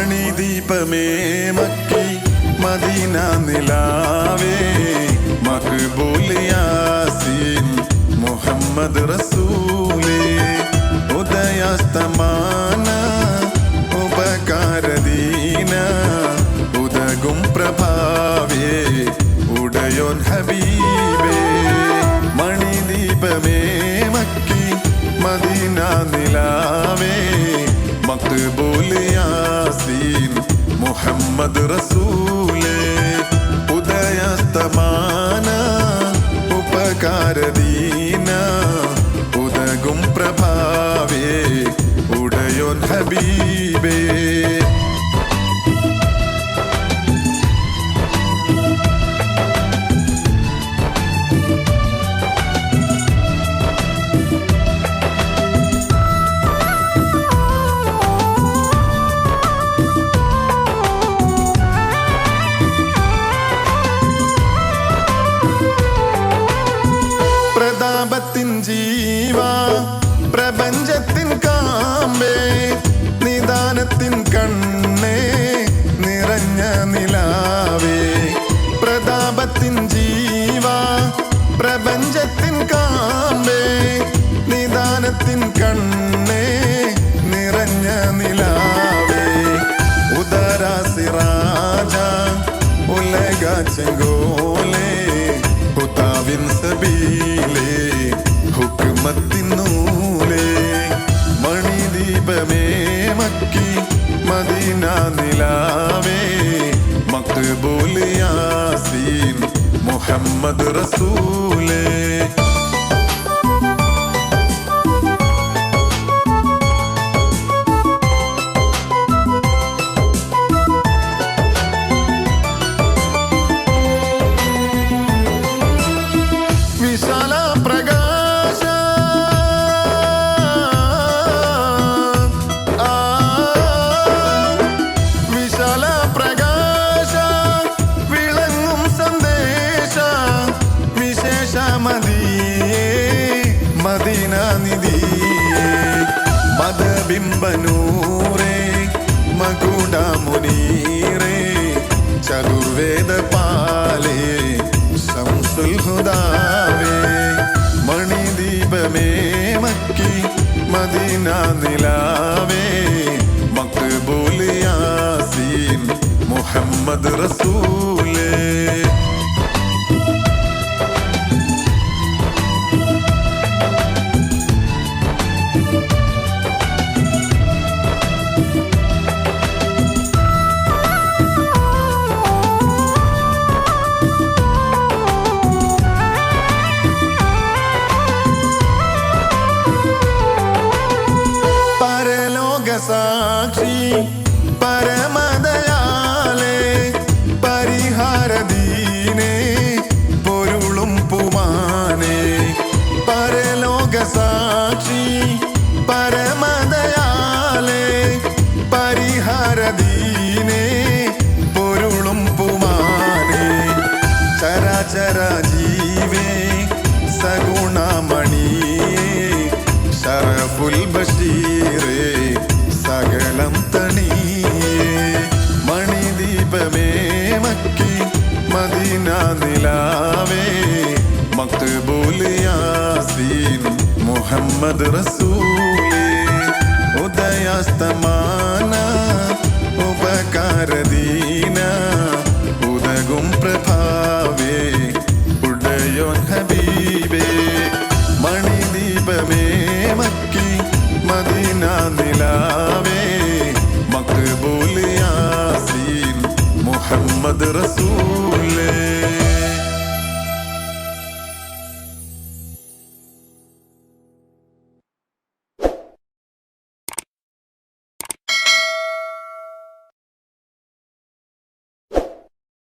മണിദീപമേ makki Medina നിലാവേ മഖ്ബൂൽ യാസീൻ മുഹമ്മദ് റസൂലേ ഉദയാസ്തമാന ഉപകാരദീന ഉദകും പ്രഭാവേ ഉടയോൻ ഹബീബേ മണിദീപമേ മക്കി മദീന നിലാവേ മഖ്ബൂൽ യാസീൻ മുഹമ്മദ് റസൂലേ ഉദയാസ്തമാന ഉപകാരദീന ഉദകും പ്രഭാവേ ഉടയോൻ ഹബീബേ പ്രതാപത്തിൻ ജീവ പ്രപഞ്ചത്തിൻ കാമ്പേ നിദാനത്തിൻ കണ്ണേ നിറഞ്ഞ നിലാവേ പ്രതാപത്തിൻ ജീവ പ്രപഞ്ചത്തിൻ കാമ്പേ നിദാനത്തിൻ കണ്ണേ നിറഞ്ഞ നിലാവേ ഉദരാസിറാജ ഉലക ചെങ്കോലേ ഹുതാവിൻ സബീലേ ഹുക്മത്തിൻ നൂലേ മണിദീപമേ മക്കി മദീന നിലാവേ മഖ്ബൂൽ യാസീൻ മുഹമ്മദ് റസൂലേ വിശാല പ്രകാശ വിശാല പ്രകാശ വിളങ്ങും സന്ദേശ വിശേഷ മദിയേ മദീന നിധിയേ മദബിംബനൂരേ മകുട മുനീരേ ചതുർവേദ പാലേ ശംസുൽ ഹുദാവേ മണിദീപമേ മക്കി മദീന നിലാവേ മഖ്ബൂൽ യാസീൻ മുഹമ്മദ് റസൂലേ സാക്ഷി പരമദയാലേ പരിഹാരദീനേ പൊരുളും പുമാനേ പരലോക സാക്ഷി പരമദയാലേ പരിഹാരദീനേ പൊരുളും പുമാനേ ചരാചര ജീവേ സഗുണമണിയേ ശറഫുൽ ബഷീറേ സകലം തണിയേ മണിദീപമേ മക്കി മദീന നിലാവേ മഖ്ബൂൽ യാസീൻ മുഹമ്മദ് റസൂലേ ഉദയാസ്തമാന ഉപകാരദീന ഉദകും പ്രഭാവേ ഉടയോൻ ഹബീബേ മണിദീപമേ മക്കി മദീന നിലാവേ മഖ്ബൂൽ യാസീൻ മുഹമ്മദ് റസൂലേ